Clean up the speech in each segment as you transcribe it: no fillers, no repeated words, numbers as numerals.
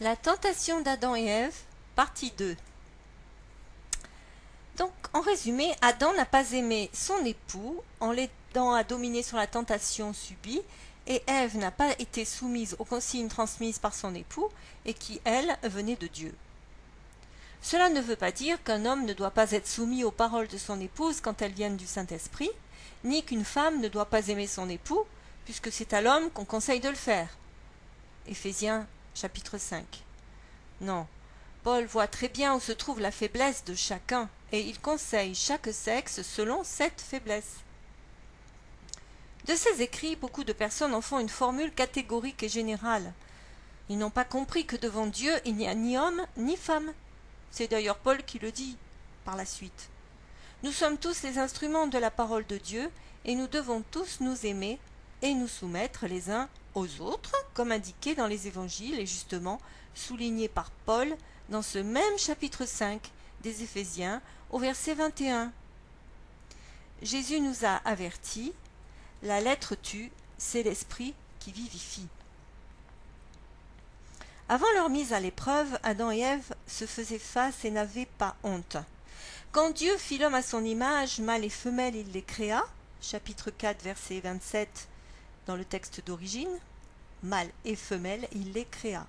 La tentation d'Adam et Ève, partie 2. Donc, en résumé, Adam n'a pas aimé son époux en l'aidant à dominer sur la tentation subie, et Ève n'a pas été soumise aux consignes transmises par son époux et qui, elle, venaient de Dieu. Cela ne veut pas dire qu'un homme ne doit pas être soumis aux paroles de son épouse quand elles viennent du Saint-Esprit, ni qu'une femme ne doit pas aimer son époux, puisque c'est à l'homme qu'on conseille de le faire. Éphésiens chapitre 5. Non, Paul voit très bien où se trouve la faiblesse de chacun, et il conseille chaque sexe selon cette faiblesse. De ces écrits, beaucoup de personnes en font une formule catégorique et générale. Ils n'ont pas compris que devant Dieu, il n'y a ni homme ni femme. C'est d'ailleurs Paul qui le dit par la suite. Nous sommes tous les instruments de la parole de Dieu, et nous devons tous nous aimer et nous soumettre les uns aux autres, comme indiqué dans les évangiles et justement souligné par Paul dans ce même chapitre 5 des Éphésiens au verset 21. Jésus nous a avertis, la lettre tue, c'est l'esprit qui vivifie. Avant leur mise à l'épreuve, Adam et Ève se faisaient face et n'avaient pas honte. Quand Dieu fit l'homme à son image, mâle et femelle, il les créa, chapitre 4, verset 27 dans le texte d'origine, mâle et femelle, il les créa.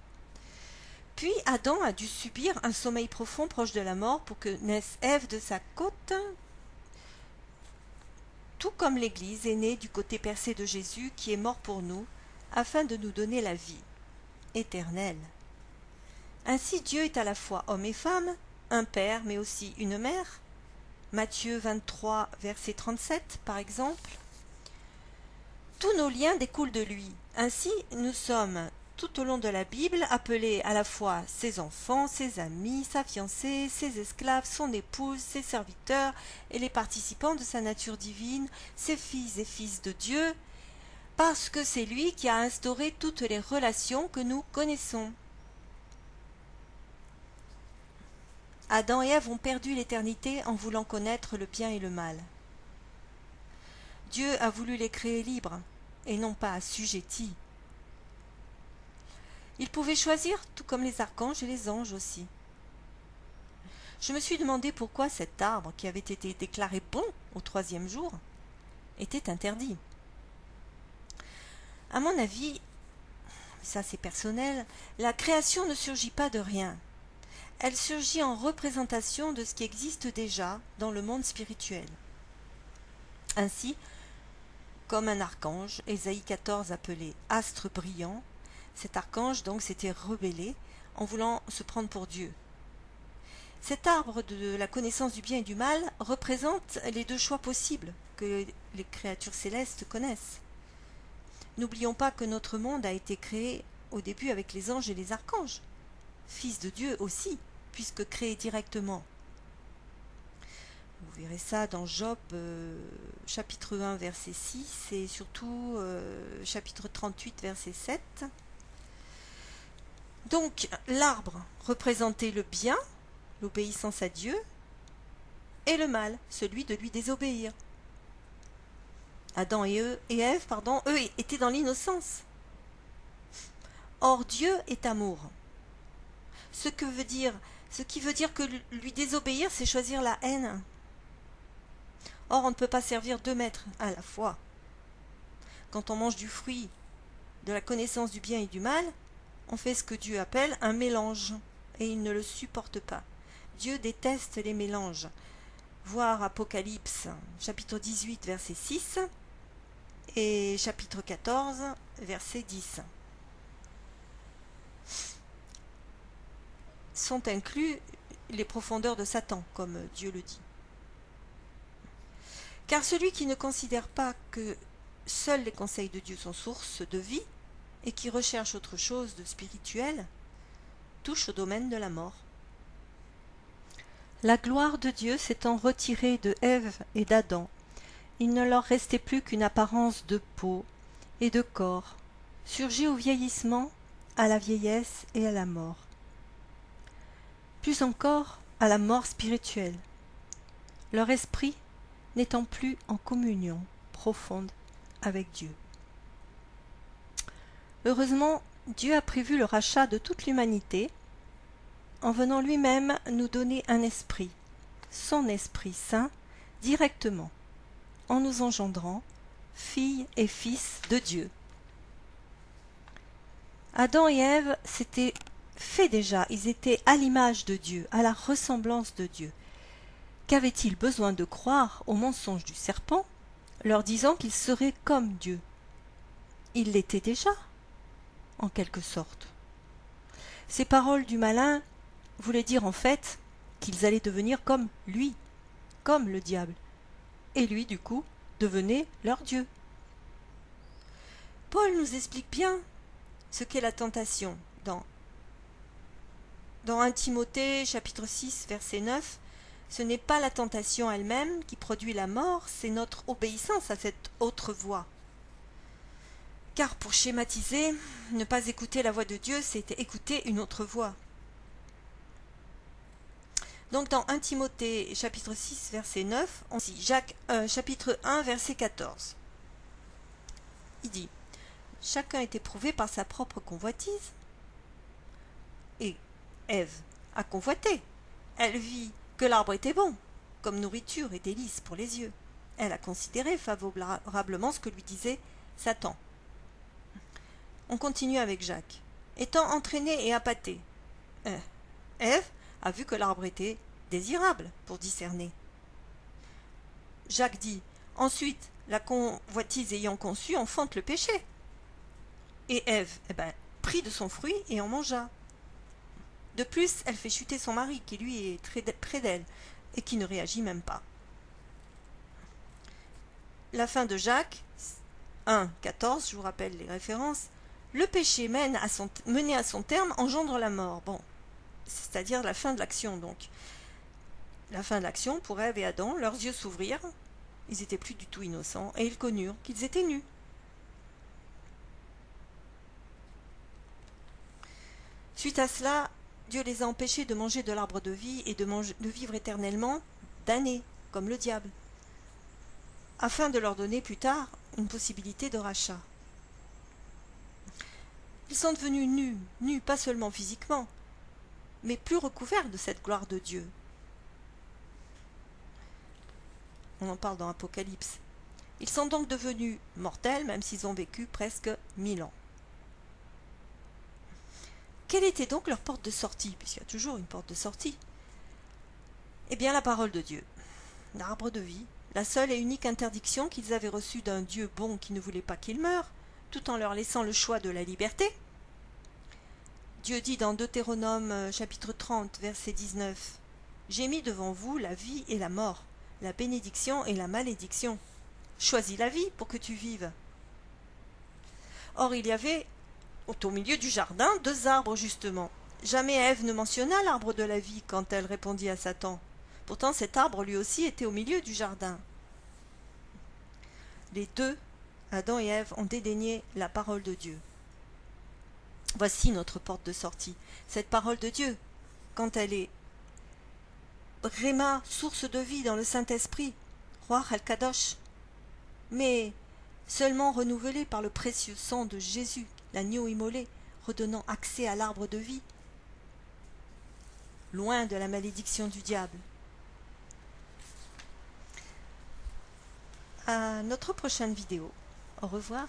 Puis Adam a dû subir un sommeil profond proche de la mort pour que naisse Ève de sa côte, tout comme l'Église est née du côté percé de Jésus qui est mort pour nous, afin de nous donner la vie éternelle. Ainsi Dieu est à la fois homme et femme, un père mais aussi une mère. Matthieu 23, verset 37 par exemple. Tous nos liens découlent de lui. Ainsi nous sommes tout au long de la Bible appelés à la fois ses enfants, ses amis, sa fiancée, ses esclaves, son épouse, ses serviteurs et les participants de sa nature divine, ses fils et fils de Dieu, parce que c'est lui qui a instauré toutes les relations que nous connaissons. Adam et Ève ont perdu l'éternité en voulant connaître le bien et le mal. Dieu a voulu les créer libres et non pas assujettis. Ils pouvaient choisir, tout comme les archanges et les anges aussi. Je me suis demandé pourquoi cet arbre, qui avait été déclaré bon au 3e jour, était interdit. À mon avis, ça c'est personnel, la création ne surgit pas de rien. Elle surgit en représentation de ce qui existe déjà dans le monde spirituel. Ainsi, comme un archange, Ésaïe 14 appelé astre brillant, cet archange donc s'était rebellé en voulant se prendre pour Dieu. Cet arbre de la connaissance du bien et du mal représente les deux choix possibles que les créatures célestes connaissent. N'oublions pas que notre monde a été créé au début avec les anges et les archanges, fils de Dieu aussi, puisque créés directement. Vous verrez ça dans Job chapitre 1 verset 6 et surtout chapitre 38 verset 7. Donc l'arbre représentait le bien, l'obéissance à Dieu, et le mal, celui de lui désobéir. Adam et Ève, eux étaient dans l'innocence. Or Dieu est amour. Ce qui veut dire que lui désobéir, c'est choisir la haine. Or, on ne peut pas servir 2 maîtres à la fois. Quand on mange du fruit de la connaissance du bien et du mal, on fait ce que Dieu appelle un mélange, et il ne le supporte pas. Dieu déteste les mélanges. Voir Apocalypse, chapitre 18, verset 6, et chapitre 14, verset 10. Sont inclus les profondeurs de Satan, comme Dieu le dit. Car celui qui ne considère pas que seuls les conseils de Dieu sont source de vie et qui recherche autre chose de spirituel, touche au domaine de la mort. La gloire de Dieu s'étant retirée de Ève et d'Adam, il ne leur restait plus qu'une apparence de peau et de corps, surgis au vieillissement, à la vieillesse et à la mort. Plus encore, à la mort spirituelle. Leur esprit n'étant plus en communion profonde avec Dieu. Heureusement, Dieu a prévu le rachat de toute l'humanité en venant lui-même nous donner un esprit, son Esprit Saint, directement, en nous engendrant, filles et fils de Dieu. Adam et Ève s'étaient fait déjà, ils étaient à l'image de Dieu, à la ressemblance de Dieu. Qu'avaient-ils besoin de croire au mensonge du serpent, leur disant qu'ils seraient comme Dieu? Ils l'étaient déjà, en quelque sorte. Ces paroles du malin voulaient dire en fait qu'ils allaient devenir comme lui, comme le diable. Et lui, du coup, devenait leur Dieu. Paul nous explique bien ce qu'est la tentation dans 1 Timothée chapitre 6 verset 9. Ce n'est pas la tentation elle-même qui produit la mort, c'est notre obéissance à cette autre voix. Car pour schématiser, ne pas écouter la voix de Dieu, c'est écouter une autre voix. Donc dans 1 Timothée chapitre 6 verset 9, on dit Jacques chapitre 1 verset 14. Il dit « Chacun est éprouvé par sa propre convoitise. » Et Ève a convoité. Elle vit que l'arbre était bon, comme nourriture et délice pour les yeux. Elle a considéré favorablement ce que lui disait Satan. On continue avec Jacques. Étant entraînée et appâtée, Ève a vu que l'arbre était désirable pour discerner. Jacques dit « Ensuite, la convoitise ayant conçu enfante le péché. » Et Ève prit de son fruit et en mangea. De plus, elle fait chuter son mari, qui lui est très près d'elle, et qui ne réagit même pas. La fin de Jacques, 1, 14, je vous rappelle les références. Le péché mené à son terme engendre la mort. Bon, c'est-à-dire la fin de l'action, donc. La fin de l'action, pour Ève et Adam, leurs yeux s'ouvrirent, ils étaient plus du tout innocents, et ils connurent qu'ils étaient nus. Suite à cela, Dieu les a empêchés de manger de l'arbre de vie et de vivre éternellement, damnés, comme le diable, afin de leur donner plus tard une possibilité de rachat. Ils sont devenus nus pas seulement physiquement, mais plus recouverts de cette gloire de Dieu. On en parle dans Apocalypse. Ils sont donc devenus mortels, même s'ils ont vécu presque 1000 ans. Quelle était donc leur porte de sortie, puisqu'il y a toujours une porte de sortie? Eh bien, la parole de Dieu, l'arbre de vie, la seule et unique interdiction qu'ils avaient reçue d'un Dieu bon qui ne voulait pas qu'ils meurent, tout en leur laissant le choix de la liberté. Dieu dit dans Deutéronome chapitre 30, verset 19, « J'ai mis devant vous la vie et la mort, la bénédiction et la malédiction. Choisis la vie pour que tu vives. » Or, il y avait au milieu du jardin 2 arbres justement. Jamais Ève ne mentionna l'arbre de la vie quand elle répondit à Satan. Pourtant cet arbre lui aussi était au milieu du jardin. Les deux, Adam et Ève, ont dédaigné la parole de Dieu. Voici notre porte de sortie. Cette parole de Dieu, quand elle est Réma, source de vie dans le Saint-Esprit, Roi Al-Kadosh, mais seulement renouvelée par le précieux sang de Jésus, l'agneau immolé, redonnant accès à l'arbre de vie, loin de la malédiction du diable. À notre prochaine vidéo. Au revoir.